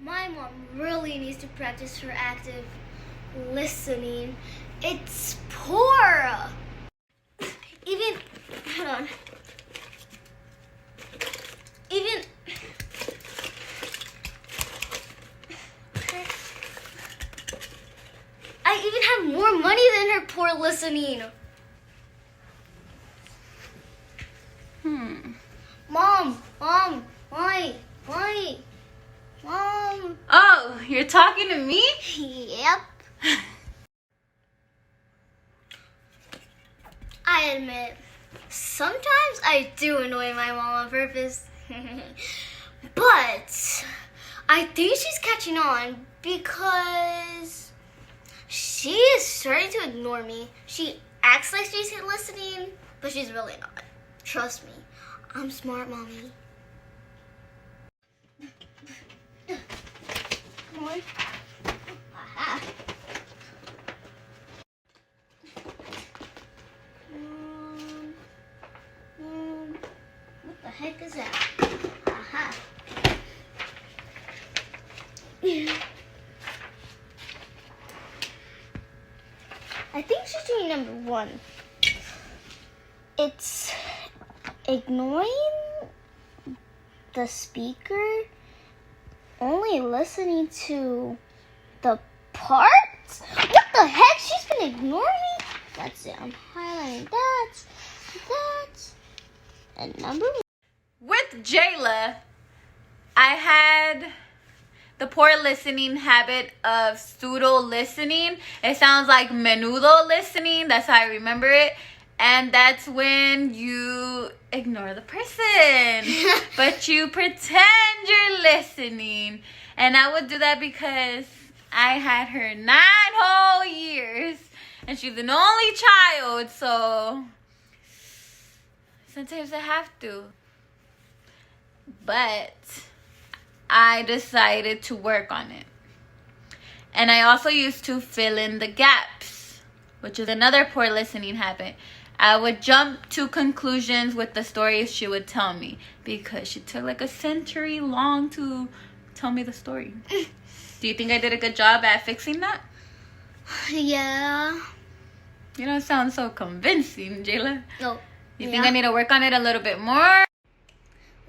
My mom really needs to practice her active listening. It's poor. Even, hold on. Even, I even have more money than her poor listening. Mom, why? Mom. Oh, you're talking to me? Yep. I admit, sometimes I do annoy my mom on purpose. But I think she's catching on because she is starting to ignore me. She acts like she's listening, but she's really not. Trust me, I'm smart, Mommy. Come on. Aha. What the heck is that? Aha. I think she's doing number 1. It's ignoring the speaker, only listening to the parts. What the heck? She's been ignoring me. That's it. I'm highlighting that, and number 1. With Jayla, I had the poor listening habit of pseudo listening. It sounds like menudo listening. That's how I remember it. And that's when you ignore the person, but you pretend you're listening. And I would do that because I had her 9 whole years, and she's an only child, so sometimes I have to. But I decided to work on it. And I also used to fill in the gaps, which is another poor listening habit. I would jump to conclusions with the stories she would tell me because she took like a century long to tell me the story. Do you think I did a good job at fixing that? Yeah. You don't sound so convincing, Jayla. No. You think I need to work on it a little bit more?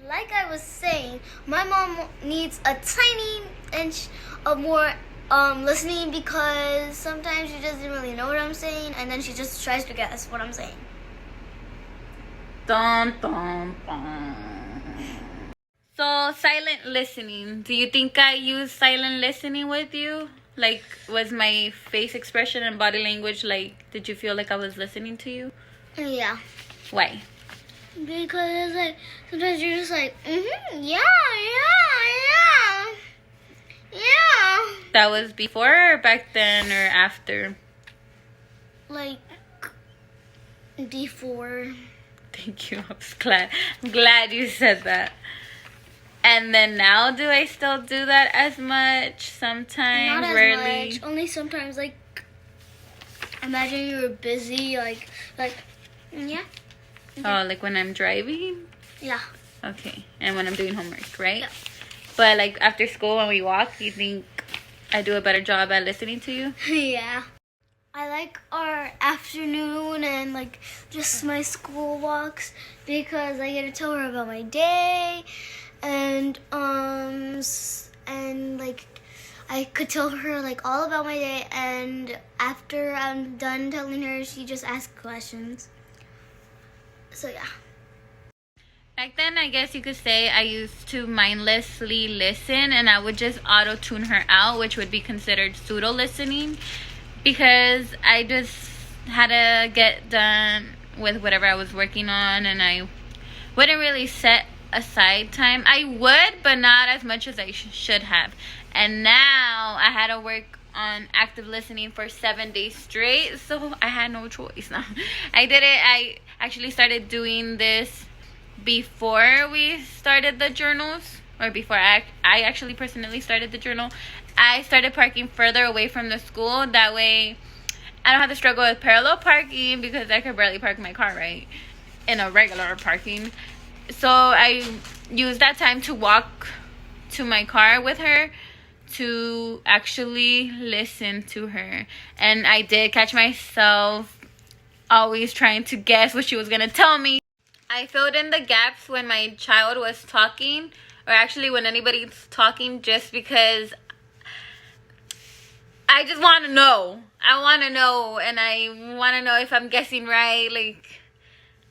Like I was saying, my mom needs a tiny inch of more listening because sometimes she doesn't really know what I'm saying, and then she just tries to guess what I'm saying. Dun, dun, dun. So, silent listening. Do you think I use silent listening with you? Like, was my face expression and body language like, did you feel like I was listening to you? Yeah. Why? Because like sometimes you're just like, yeah. That was before or back then or after? Like before. Thank you. I'm glad you said that. And then now, do I still do that as much? Sometimes, Not as rarely. much. Only sometimes. Like, imagine you were busy. Like, yeah. Oh, like when I'm driving? Yeah. Okay. And when I'm doing homework, right? Yeah. But like after school when we walk, you think I do a better job at listening to you? Yeah. I like our afternoon and like just my school walks because I get to tell her about my day and like I could tell her like all about my day, and after I'm done telling her, she just asks questions. So yeah. Back then, I guess you could say I used to mindlessly listen, and I would just auto-tune her out, which would be considered pseudo-listening, because I just had to get done with whatever I was working on, and I wouldn't really set aside time. I would, but not as much as I should have. And now I had to work on active listening for 7 days straight, so I had no choice. No, I did it. I actually started doing this before we started the journals, or before I actually personally started the journal. I started parking further away from the school. That way I don't have to struggle with parallel parking, because I could barely park my car right in a regular parking. So I used that time to walk to my car with her to actually listen to her. And I did catch myself always trying to guess what she was going to tell me. I filled in the gaps when my child was talking, or actually when anybody's talking, just because I just want to know. I want to know, and I want to know if I'm guessing right. Like,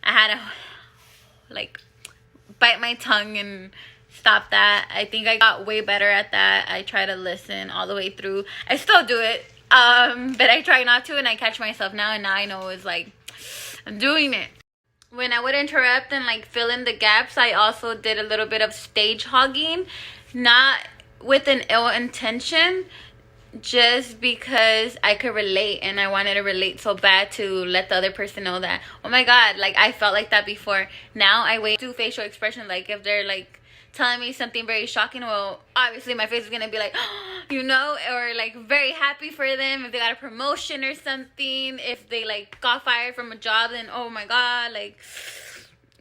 I had to, like, bite my tongue and stop that. I think I got way better at that. I try to listen all the way through. I still do it, but I try not to, and I catch myself now, and now I know it's like, I'm doing it. When I would interrupt and like fill in the gaps, I also did a little bit of stage hogging, not with an ill intention, just because I could relate, and I wanted to relate so bad to let the other person know that, oh my god, like I felt like that before. Now I wait to facial expression, like if they're like telling me something very shocking, well, obviously my face is gonna be like, you know, or like very happy for them if they got a promotion or something. If they like got fired from a job, then oh my god, like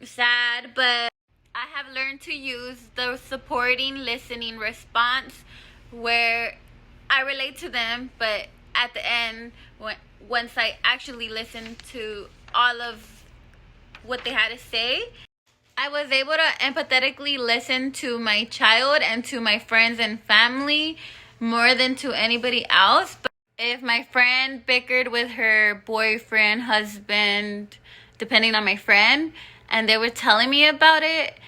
sad. But I have learned to use the supporting listening response, where I relate to them, but at the end, once I actually listened to all of what they had to say, I was able to empathetically listen to my child and to my friends and family more than to anybody else. But if my friend bickered with her boyfriend, husband, depending on my friend, and they were telling me about it,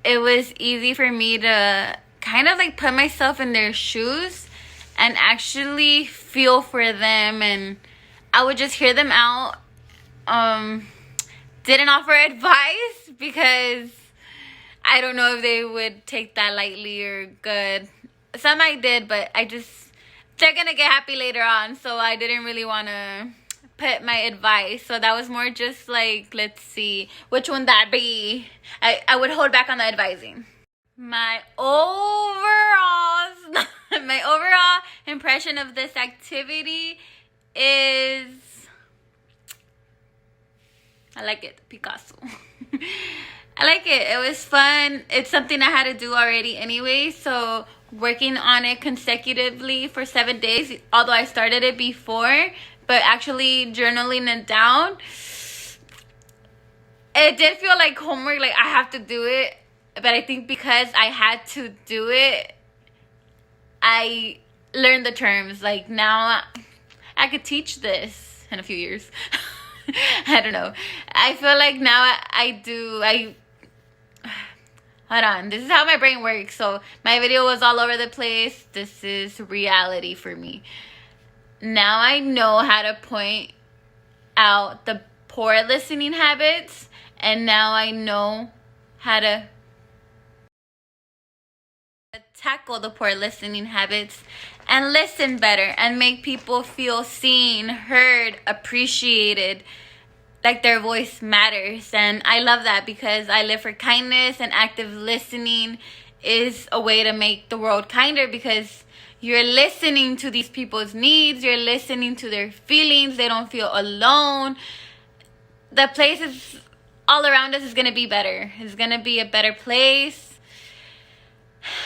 it was easy for me to kind of like put myself in their shoes and actually feel for them. And I would just hear them out. Didn't offer advice because I don't know if they would take that lightly or good. Some I did, but they're gonna get happy later on, so I didn't really want to put my advice. So that was more just like, let's see, which one that be. I would hold back on the advising. My overall impression of this activity is, I like it, Picasso. I like it. It was fun. It's something I had to do already anyway, so working on it consecutively for 7 days, although I started it before, but actually journaling it down, it did feel like homework, like I have to do it. But I think because I had to do it, I learned the terms. Like now I could teach this in a few years. I don't know. I feel like now hold on. This is how my brain works. So my video was all over the place. This is reality for me. Now I know how to point out the poor listening habits, and now I know how to tackle the poor listening habits and listen better and make people feel seen, heard, appreciated, like their voice matters. And I love that because I live for kindness, and active listening is a way to make the world kinder, because you're listening to these people's needs, you're listening to their feelings, they don't feel alone. The place is all around us is going to be better. It's going to be a better place.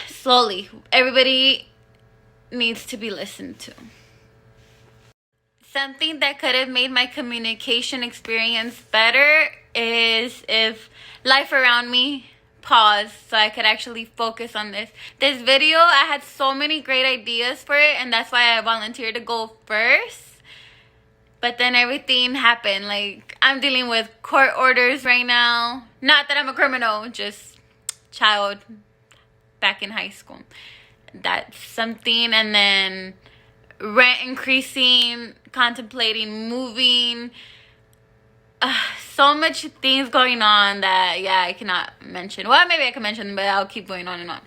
Slowly, everybody needs to be listened to. Something that could have made my communication experience better is if life around me paused so I could actually focus on this. This video, I had so many great ideas for it, and that's why I volunteered to go first. But then everything happened. Like, I'm dealing with court orders right now. Not that I'm a criminal, just child back in high school. That's something. And then rent increasing, contemplating moving. So much things going on that, yeah, I cannot mention. Well, maybe I can mention, but I'll keep going on and on.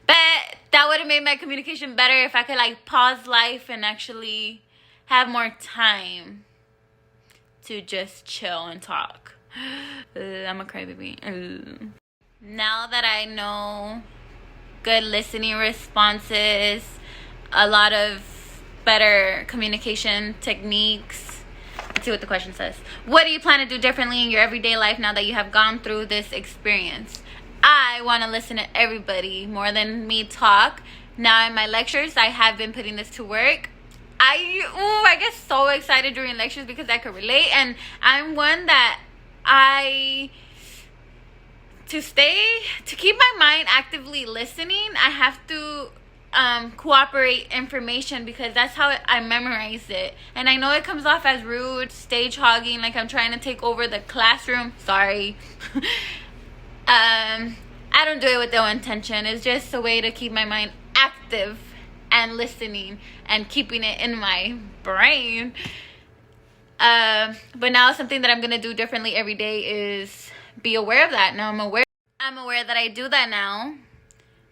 But that would have made my communication better if I could like pause life and actually have more time to just chill and talk. I'm a crybaby. Now that I know good listening responses, a lot of better communication techniques. Let's see what the question says. What do you plan to do differently in your everyday life now that you have gone through this experience? I want to listen to everybody more than me talk, Now in my lectures, I have been putting this to work. I get so excited during lectures because I could relate, and I'm one that to keep my mind actively listening, I have to cooperate information, because that's how I memorize it. And I know it comes off as rude, stage hogging, like I'm trying to take over the classroom. Sorry. I don't do it with no intention. It's just a way to keep my mind active and listening and keeping it in my brain. But now something that I'm gonna do differently every day is be aware of that. Now I'm aware that I do that now.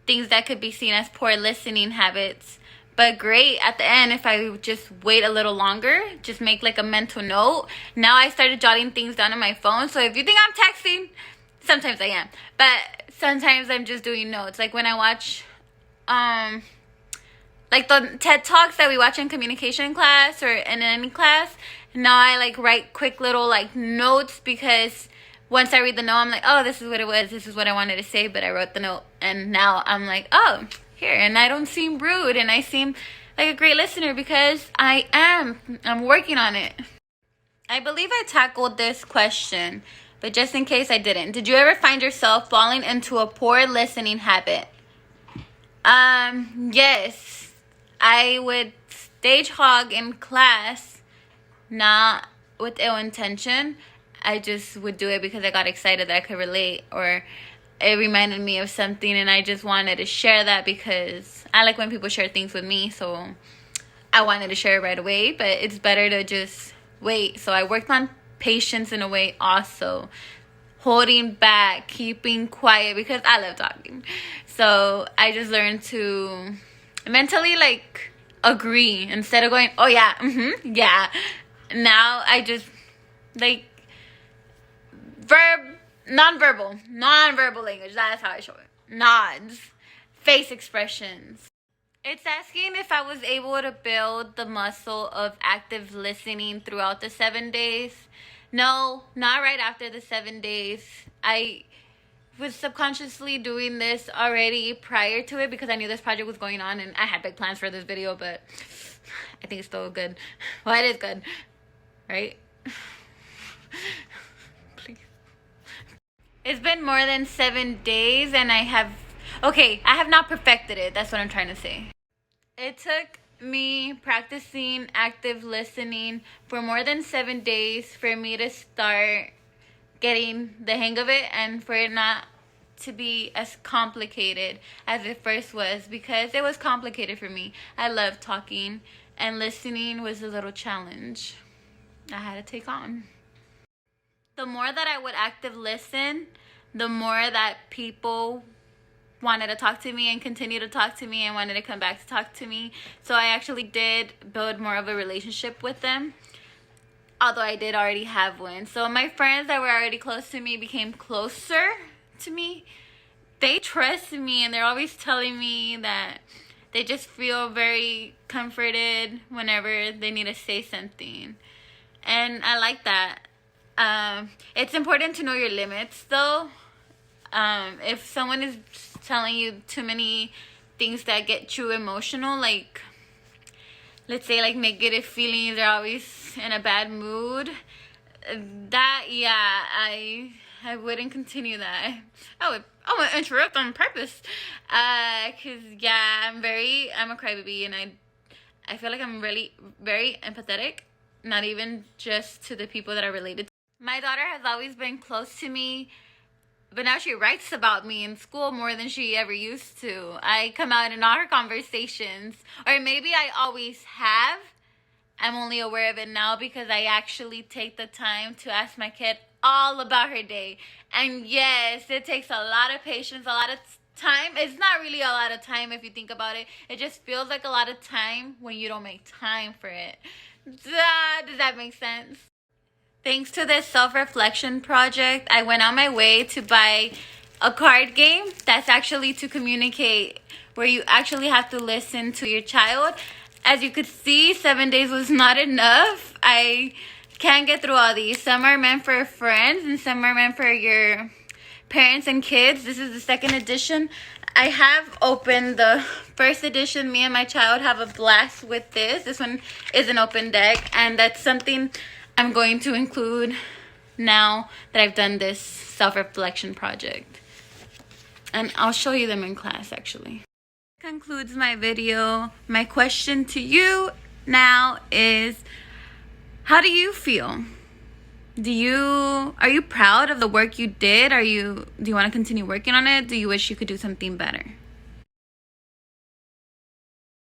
Things that could be seen as poor listening habits, but great at the end if I just wait a little longer, just make like a mental note. Now I started jotting things down on my phone, so if you think I'm texting, sometimes I am, but sometimes I'm just doing notes. Like when I watch like the TED Talks that we watch in communication class or in any class, now I like write quick little like notes, because once I read the note, I'm like, oh, this is what it was. This is what I wanted to say, but I wrote the note. And now I'm like, oh, here. And I don't seem rude, and I seem like a great listener because I'm working on it. I believe I tackled this question, but just in case I didn't. Did you ever find yourself falling into a poor listening habit? Yes. I would stage hog in class, not with ill intention. I just would do it because I got excited that I could relate, or it reminded me of something and I just wanted to share that, because I like when people share things with me, so I wanted to share it right away. But it's better to just wait. So I worked on patience in a way also, holding back, keeping quiet, because I love talking. So I just learned to mentally like agree instead of going, oh yeah, yeah. Now I just like non-verbal language. That's how I show it. Nods, face expressions. It's asking if I was able to build the muscle of active listening throughout the 7 days. No, not right after the 7 days. I was subconsciously doing this already prior to it, because I knew this project was going on and I had big plans for this video, but I think it's still good. Well, it is good, right? Please. It's been more than 7 days and I have not perfected it. That's what I'm trying to say. It took me practicing active listening for more than 7 days for me to start getting the hang of it, and for it not to be as complicated as it first was, because it was complicated for me. I love talking, and listening was a little challenge I had to take on. The more that I would active listen, the more that people wanted to talk to me and continue to talk to me and wanted to come back to talk to me. So I actually did build more of a relationship with them, although I did already have one. So my friends that were already close to me became closer to me. They trust me, and they're always telling me that they just feel very comforted whenever they need to say something. And I like that. It's important to know your limits, though. If someone is telling you too many things that get you emotional, like let's say like negative feelings, they're always in a bad mood, I wouldn't continue that. I would interrupt on purpose, because I'm a crybaby, and I feel like I'm really very empathetic, not even just to the people that are related to. My daughter has always been close to me, but now she writes about me in school more than she ever used to. I come out in all her conversations, or maybe I always have. I'm only aware of it now because I actually take the time to ask my kid all about her day. And yes, it takes a lot of patience, a lot of time. It's not really a lot of time if you think about it. It just feels like a lot of time when you don't make time for it. Does that make sense? Thanks to this self-reflection project, I went on my way to buy a card game that's actually to communicate, where you actually have to listen to your child. As you could see, 7 days was not enough. I can't get through all these. Some are meant for friends and some are meant for your parents and kids. This is the second edition. I have opened the first edition. Me and my child have a blast with this. This one is an open deck, and that's something I'm going to include now that I've done this self-reflection project. And I'll show you them in class, actually. That concludes my video. My question to you now is, how do you feel? Are you proud of the work you did? Do you want to continue working on it? Do you wish you could do something better?